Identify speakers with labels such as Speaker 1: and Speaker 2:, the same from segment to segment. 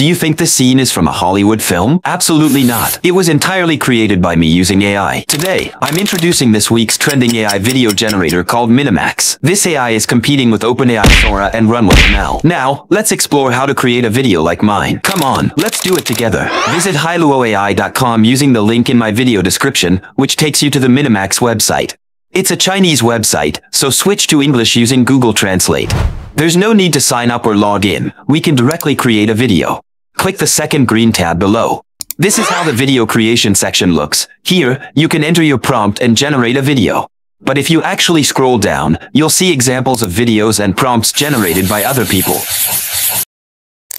Speaker 1: Do you think this scene is from a Hollywood film? Absolutely not. It was entirely created by me using AI. Today, I'm introducing this week's trending AI video generator called Minimax. This AI is competing with OpenAI Sora and run with ML. Now, let's explore how to create a video like mine. Come on, let's do it together. Visit hailuoai.com using the link in my video description, which takes you to the Minimax website. It's a Chinese website, so switch to English using Google Translate. There's no need to sign up or log in. We can directly create a video. Click the second green tab below. This is how the video creation section looks. Here, you can enter your prompt and generate a video. But if you actually scroll down, you'll see examples of videos and prompts generated by other people.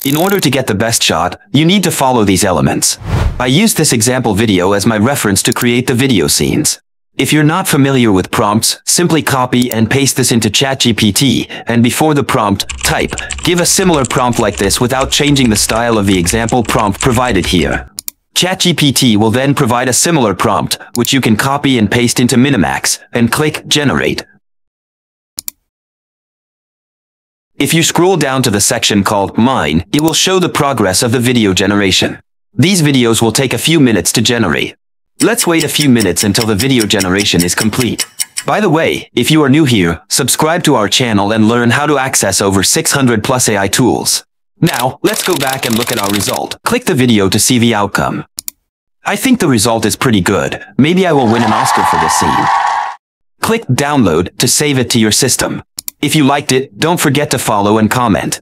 Speaker 1: In order to get the best shot, you need to follow these elements. I used this example video as my reference to create the video scenes. If you're not familiar with prompts, simply copy and paste this into ChatGPT, and before the prompt, type, give a similar prompt like this without changing the style of the example prompt provided here. ChatGPT will then provide a similar prompt, which you can copy and paste into Minimax, and click Generate. If you scroll down to the section called Mine, it will show the progress of the video generation. These videos will take a few minutes to generate. Let's wait a few minutes until the video generation is complete. By the way, if you are new here, subscribe to our channel and learn how to access over 600 plus AI tools. Now, let's go back and look at our result. Click the video to see the outcome. I think the result is pretty good. Maybe I will win an Oscar for this scene. Click Download to save it to your system. If you liked it, don't forget to follow and comment.